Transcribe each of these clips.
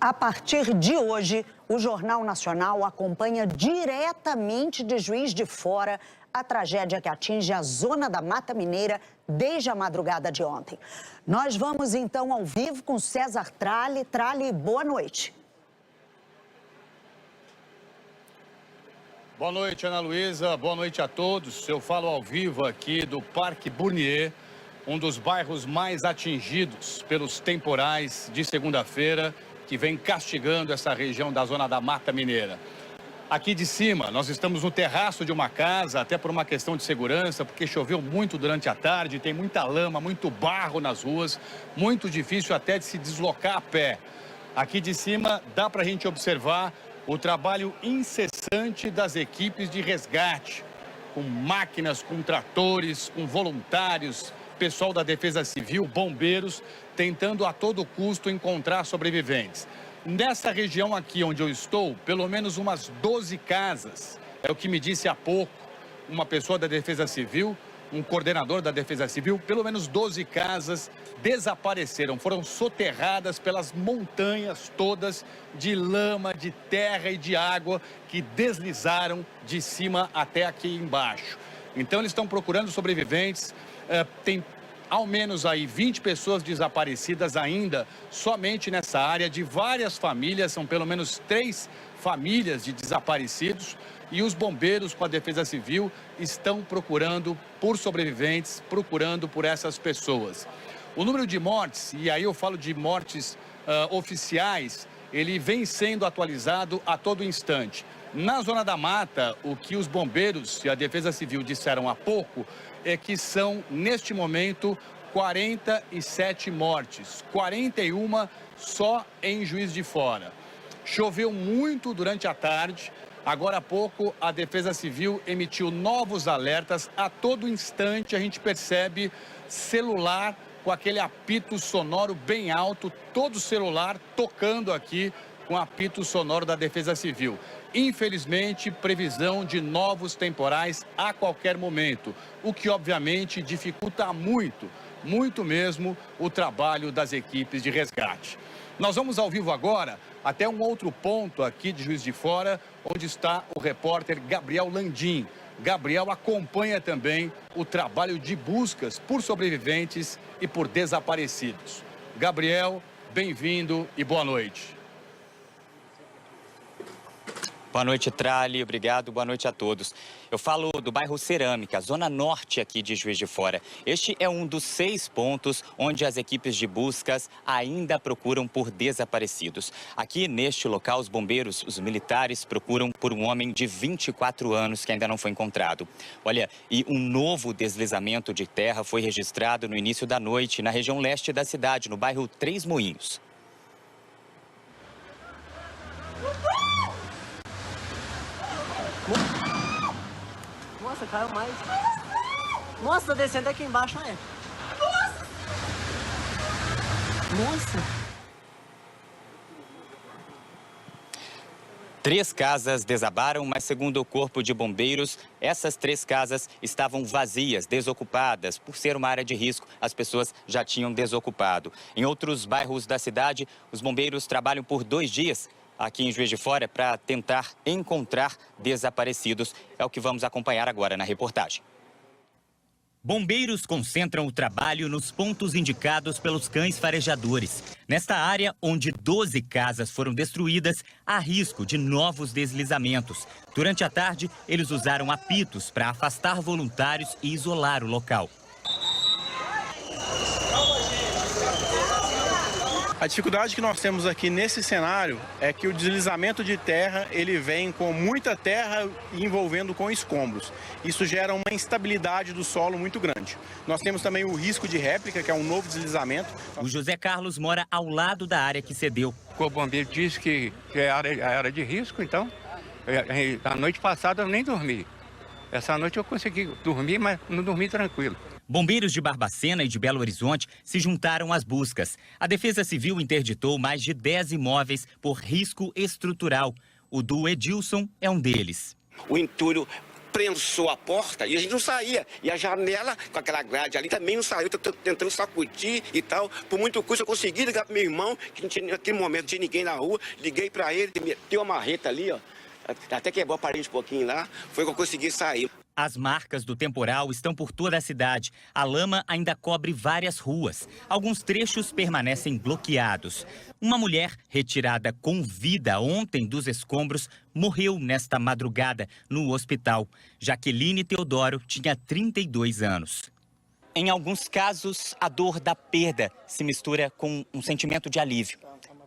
A partir de hoje, o Jornal Nacional acompanha diretamente de Juiz de Fora a tragédia que atinge a zona da Mata Mineira desde a madrugada de ontem. Nós vamos então ao vivo com César Tralli. Tralli, boa noite. Boa noite, Ana Luísa. Boa noite a todos. Eu falo ao vivo aqui do Parque Burnier, um dos bairros mais atingidos pelos temporais de segunda-feira, que vem castigando essa região da zona da Mata Mineira. Aqui de cima, nós estamos no terraço de uma casa, até por uma questão de segurança, porque choveu muito durante a tarde, tem muita lama, muito barro nas ruas, muito difícil até de se deslocar a pé. Aqui de cima, dá para a gente observar o trabalho incessante das equipes de resgate, com máquinas, com tratores, com voluntários, pessoal da Defesa Civil, bombeiros, tentando a todo custo encontrar sobreviventes. Nessa região aqui onde eu estou, pelo menos umas 12 casas, é o que me disse há pouco uma pessoa da Defesa Civil, um coordenador da Defesa Civil, pelo menos 12 casas desapareceram, foram soterradas pelas montanhas todas de lama, de terra e de água que deslizaram de cima até aqui embaixo. Então eles estão procurando sobreviventes, tem ao menos aí 20 pessoas desaparecidas ainda, somente nessa área, de várias famílias, são pelo menos 3 famílias de desaparecidos, e os bombeiros com a Defesa Civil estão procurando por sobreviventes, procurando por essas pessoas. O número de mortes, e aí eu falo de mortes oficiais, ele vem sendo atualizado a todo instante. Na zona da mata, o que os bombeiros e a Defesa Civil disseram há pouco é que são, neste momento, 47 mortes, 41 só em Juiz de Fora. Choveu muito durante a tarde, agora há pouco a Defesa Civil emitiu novos alertas. A todo instante a gente percebe celular com aquele apito sonoro bem alto, todo celular tocando aqui com apito sonoro da Defesa Civil. Infelizmente, previsão de novos temporais a qualquer momento, o que obviamente dificulta muito, muito mesmo, o trabalho das equipes de resgate. Nós vamos ao vivo agora até um outro ponto aqui de Juiz de Fora, onde está o repórter Gabriel Landim. Gabriel acompanha também o trabalho de buscas por sobreviventes e por desaparecidos. Gabriel, bem-vindo e boa noite. Boa noite, Tralli. Obrigado. Boa noite a todos. Eu falo do bairro Cerâmica, zona norte aqui de Juiz de Fora. Este é um dos 6 pontos onde as equipes de buscas ainda procuram por desaparecidos. Aqui, neste local, os bombeiros, os militares, procuram por um homem de 24 anos que ainda não foi encontrado. Olha, e um novo deslizamento de terra foi registrado no início da noite na região leste da cidade, no bairro Três Moinhos. Nossa, caiu mais. Nossa, tá descendo aqui embaixo, né? Nossa! 3 casas desabaram, mas segundo o Corpo de Bombeiros, essas 3 casas estavam vazias, desocupadas. Por ser uma área de risco, as pessoas já tinham desocupado. Em outros bairros da cidade, os bombeiros trabalham por 2 dias aqui em Juiz de Fora para tentar encontrar desaparecidos. É o que vamos acompanhar agora na reportagem. Bombeiros concentram o trabalho nos pontos indicados pelos cães farejadores. Nesta área, onde 12 casas foram destruídas, há risco de novos deslizamentos. Durante a tarde, eles usaram apitos para afastar voluntários e isolar o local. A dificuldade que nós temos aqui nesse cenário é que o deslizamento de terra, ele vem com muita terra envolvendo com escombros. Isso gera uma instabilidade do solo muito grande. Nós temos também o risco de réplica, que é um novo deslizamento. O José Carlos mora ao lado da área que cedeu. O bombeiro disse que é área de risco, então, a noite passada eu nem dormi. Essa noite eu consegui dormir, mas não dormi tranquilo. Bombeiros de Barbacena e de Belo Horizonte se juntaram às buscas. A Defesa Civil interditou mais de 10 imóveis por risco estrutural. O do Edilson é um deles. O entulho prensou a porta e a gente não saía. E a janela, com aquela grade ali, também não saiu. Tentando sacudir e tal. Por muito custo, eu consegui ligar pro meu irmão, que naquele momento não tinha ninguém na rua. Liguei para ele, meteu uma marreta ali, ó. Até quebrou a parede um pouquinho lá. Foi que eu consegui sair. As marcas do temporal estão por toda a cidade. A lama ainda cobre várias ruas. Alguns trechos permanecem bloqueados. Uma mulher retirada com vida ontem dos escombros morreu nesta madrugada no hospital. Jaqueline Teodoro tinha 32 anos. Em alguns casos, a dor da perda se mistura com um sentimento de alívio.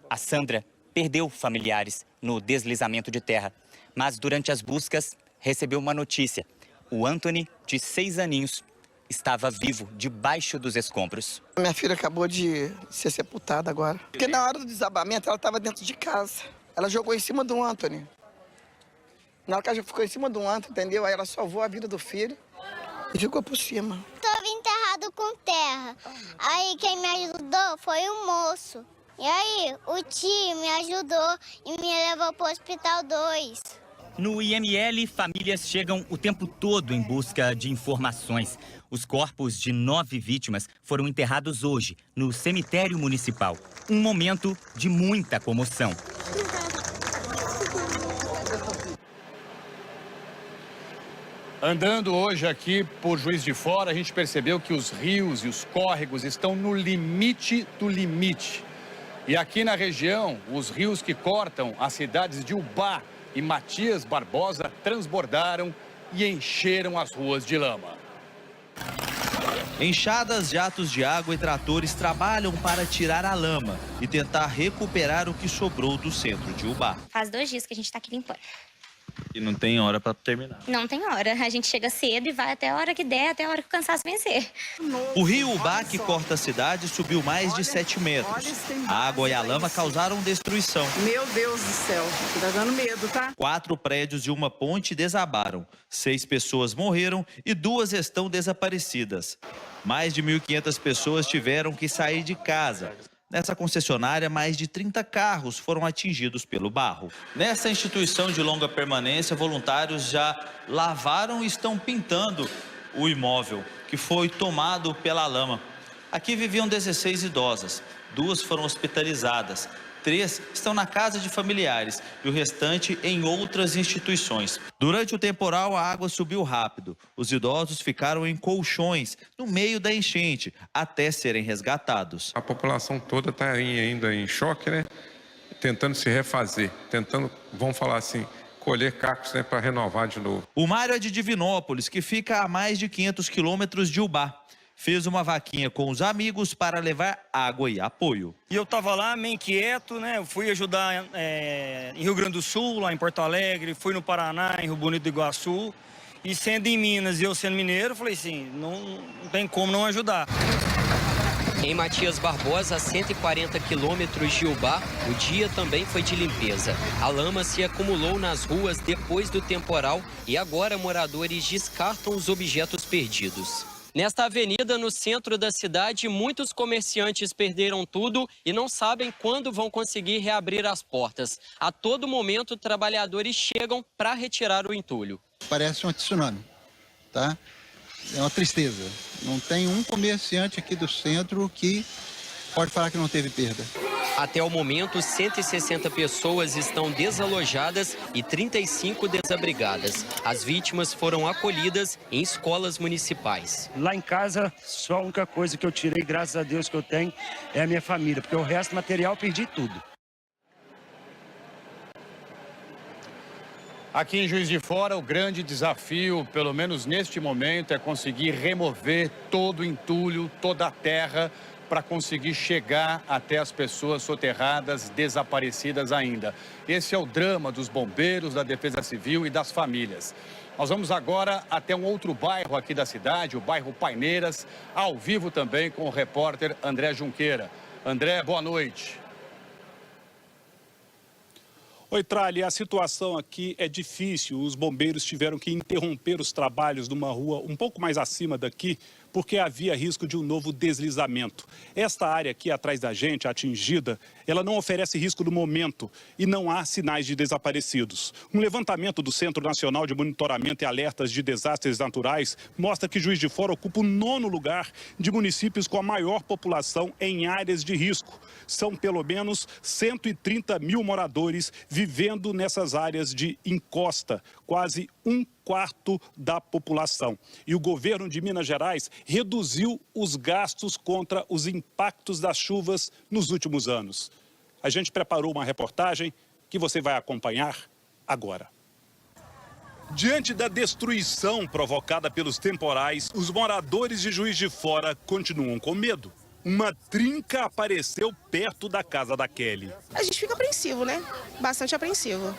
A Sandra perdeu familiares no deslizamento de terra, mas durante as buscas recebeu uma notícia. O Anthony, de 6 aninhos, estava vivo debaixo dos escombros. Minha filha acabou de ser sepultada agora. Porque na hora do desabamento ela estava dentro de casa. Ela jogou em cima do Anthony. Na hora que ela ficou em cima do Anthony, entendeu? Aí ela salvou a vida do filho e ficou por cima. Estava enterrado com terra. Aí quem me ajudou foi o moço. E aí o tio me ajudou e me levou para o Hospital 2. No IML, famílias chegam o tempo todo em busca de informações. Os corpos de 9 vítimas foram enterrados hoje, no cemitério municipal. Um momento de muita comoção. Andando hoje aqui por Juiz de Fora, a gente percebeu que os rios e os córregos estão no limite do limite. E aqui na região, os rios que cortam as cidades de Ubá e Matias Barbosa transbordaram e encheram as ruas de lama. Enxadas, jatos de água e tratores trabalham para tirar a lama e tentar recuperar o que sobrou do centro de Ubá. Faz 2 dias que a gente está aqui limpando. E não tem hora para terminar. Não tem hora. A gente chega cedo e vai até a hora que der, até a hora que o cansaço vencer. O rio Ubá, que corta a cidade, subiu mais de 7 metros. A água e a lama causaram destruição. Meu Deus do céu, tá dando medo, tá? 4 prédios de uma ponte desabaram. 6 pessoas morreram e 2 estão desaparecidas. Mais de 1.500 pessoas tiveram que sair de casa. Nessa concessionária, mais de 30 carros foram atingidos pelo barro. Nessa instituição de longa permanência, voluntários já lavaram e estão pintando o imóvel, que foi tomado pela lama. Aqui viviam 16 idosas, 2 foram hospitalizadas, 3 estão na casa de familiares e o restante em outras instituições. Durante o temporal, a água subiu rápido. Os idosos ficaram em colchões no meio da enchente até serem resgatados. A população toda está ainda em choque, né? Tentando se refazer, tentando, vamos falar assim, colher cacos, né, para renovar de novo. O Mário é de Divinópolis, que fica a mais de 500 quilômetros de Ubá. Fez uma vaquinha com os amigos para levar água e apoio. E eu estava lá meio inquieto, né? Eu fui ajudar em Rio Grande do Sul, lá em Porto Alegre, fui no Paraná, em Rio Bonito do Iguaçu. E sendo em Minas e eu sendo mineiro, eu falei assim, não tem como não ajudar. Em Matias Barbosa, a 140 quilômetros de Ubá, o dia também foi de limpeza. A lama se acumulou nas ruas depois do temporal e agora moradores descartam os objetos perdidos. Nesta avenida, no centro da cidade, muitos comerciantes perderam tudo e não sabem quando vão conseguir reabrir as portas. A todo momento, trabalhadores chegam para retirar o entulho. Parece um tsunami, tá? É uma tristeza. Não tem um comerciante aqui do centro que pode falar que não teve perda. Até o momento, 160 pessoas estão desalojadas e 35 desabrigadas. As vítimas foram acolhidas em escolas municipais. Lá em casa, só a única coisa que eu tirei, graças a Deus, que eu tenho é a minha família, porque o resto do material eu perdi tudo. Aqui em Juiz de Fora, o grande desafio, pelo menos neste momento, é conseguir remover todo o entulho, toda a terra, para conseguir chegar até as pessoas soterradas, desaparecidas ainda. Esse é o drama dos bombeiros, da Defesa Civil e das famílias. Nós vamos agora até um outro bairro aqui da cidade, o bairro Paineiras, ao vivo também com o repórter André Junqueira. André, boa noite. Oi, Tralli, a situação aqui é difícil. Os bombeiros tiveram que interromper os trabalhos numa rua um pouco mais acima daqui, porque havia risco de um novo deslizamento. Esta área aqui atrás da gente, atingida, ela não oferece risco no momento e não há sinais de desaparecidos. Um levantamento do Centro Nacional de Monitoramento e Alertas de Desastres Naturais mostra que Juiz de Fora ocupa o 9º lugar de municípios com a maior população em áreas de risco. São pelo menos 130 mil moradores vivendo nessas áreas de encosta, quase 1/4 da população. E o governo de Minas Gerais reduziu os gastos contra os impactos das chuvas nos últimos anos. A gente preparou uma reportagem que você vai acompanhar agora. Diante da destruição provocada pelos temporais, os moradores de Juiz de Fora continuam com medo. Uma trinca apareceu perto da casa da Kelly. A gente fica apreensivo, né? Bastante apreensivo.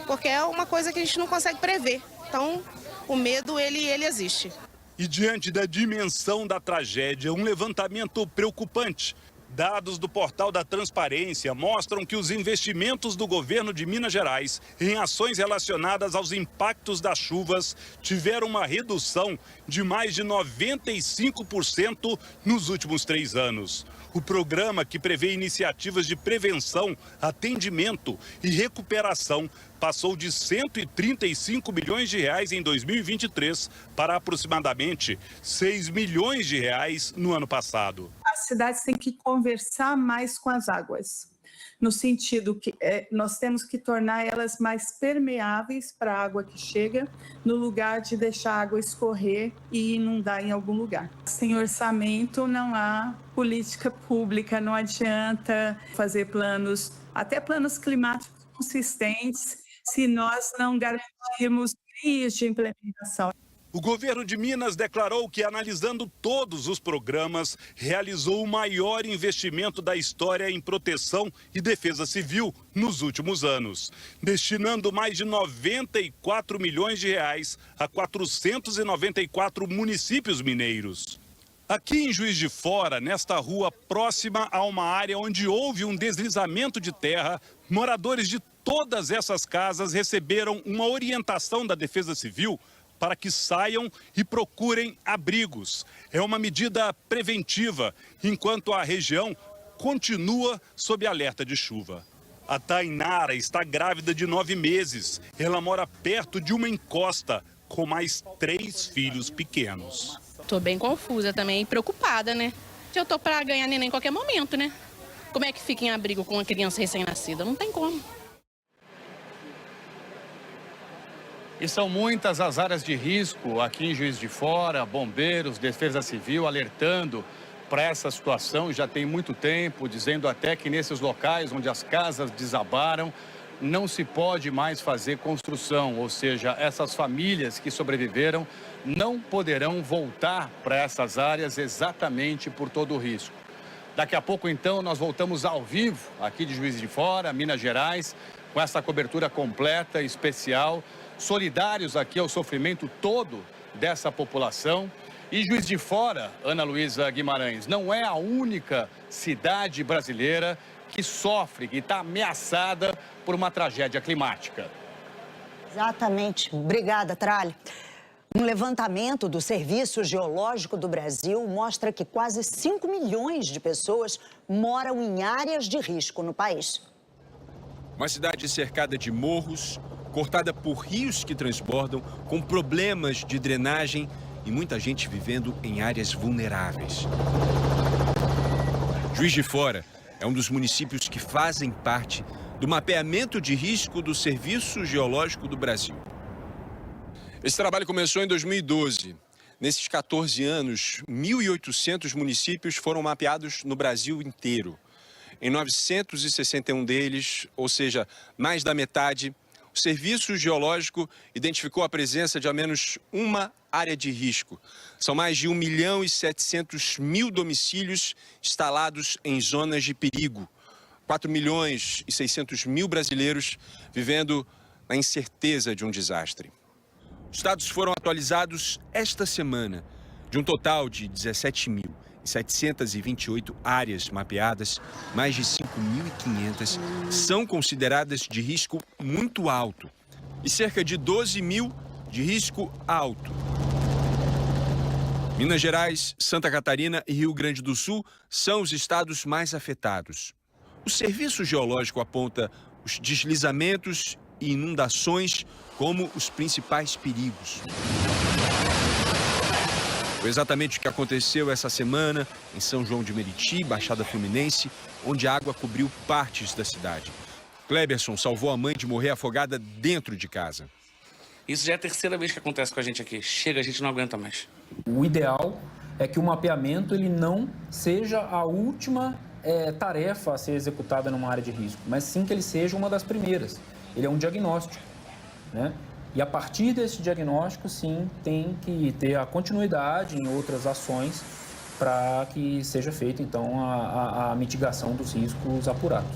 Porque é uma coisa que a gente não consegue prever. Então, o medo, ele existe. E diante da dimensão da tragédia, um levantamento preocupante. Dados do Portal da Transparência mostram que os investimentos do governo de Minas Gerais em ações relacionadas aos impactos das chuvas tiveram uma redução de mais de 95% nos últimos 3 anos. O programa, que prevê iniciativas de prevenção, atendimento e recuperação, passou de 135 milhões de reais em 2023 para aproximadamente 6 milhões de reais no ano passado. As cidades têm que conversar mais com as águas, no sentido que nós temos que tornar elas mais permeáveis para a água que chega, no lugar de deixar a água escorrer e inundar em algum lugar. Sem orçamento não há política pública, não adianta fazer planos, até planos climáticos consistentes, se nós não garantirmos meios de implementação. O governo de Minas declarou que, analisando todos os programas, realizou o maior investimento da história em proteção e defesa civil nos últimos anos, destinando mais de 94 milhões de reais a 494 municípios mineiros. Aqui em Juiz de Fora, nesta rua próxima a uma área onde houve um deslizamento de terra, moradores de todas essas casas receberam uma orientação da Defesa Civil para que saiam e procurem abrigos. É uma medida preventiva, enquanto a região continua sob alerta de chuva. A Tainara está grávida de 9 meses. Ela mora perto de uma encosta, com mais 3 filhos pequenos. Tô bem confusa também e preocupada, né? Eu tô para ganhar neném em qualquer momento, né? Como é que fica em abrigo com uma criança recém-nascida? Não tem como. E são muitas as áreas de risco aqui em Juiz de Fora, bombeiros, defesa civil alertando para essa situação já tem muito tempo, dizendo até que nesses locais onde as casas desabaram, não se pode mais fazer construção, ou seja, essas famílias que sobreviveram não poderão voltar para essas áreas exatamente por todo o risco. Daqui a pouco, então, nós voltamos ao vivo aqui de Juiz de Fora, Minas Gerais, com essa cobertura completa, especial, solidários aqui ao sofrimento todo dessa população. E Juiz de Fora, Ana Luísa Guimarães, não é a única cidade brasileira que sofre, que está ameaçada por uma tragédia climática. Exatamente. Obrigada, Tralha. Um levantamento do Serviço Geológico do Brasil mostra que quase 5 milhões de pessoas moram em áreas de risco no país. Uma cidade cercada de morros, cortada por rios que transbordam, com problemas de drenagem e muita gente vivendo em áreas vulneráveis. Juiz de Fora é um dos municípios que fazem parte do mapeamento de risco do Serviço Geológico do Brasil. Esse trabalho começou em 2012. Nesses 14 anos, 1.800 municípios foram mapeados no Brasil inteiro. Em 961 deles, ou seja, mais da metade, o Serviço Geológico identificou a presença de ao menos uma área de risco. São mais de 1.700.000 domicílios instalados em zonas de perigo. 4.600.000 brasileiros vivendo na incerteza de um desastre. Os dados foram atualizados esta semana. De um total de 17.728 áreas mapeadas, mais de 5.500 são consideradas de risco muito alto e cerca de 12.000 de risco alto. Minas Gerais, Santa Catarina e Rio Grande do Sul são os estados mais afetados. O Serviço Geológico aponta os deslizamentos e inundações como os principais perigos. Foi exatamente o que aconteceu essa semana em São João de Meriti, Baixada Fluminense, onde a água cobriu partes da cidade. Cleberson salvou a mãe de morrer afogada dentro de casa. Isso já é a terceira vez que acontece com a gente aqui. Chega, a gente não aguenta mais. O ideal é que o mapeamento ele não seja a última tarefa a ser executada numa área de risco, mas sim que ele seja uma das primeiras. Ele é um diagnóstico, né? E a partir desse diagnóstico, sim, tem que ter a continuidade em outras ações para que seja feita, então, a mitigação dos riscos apurados.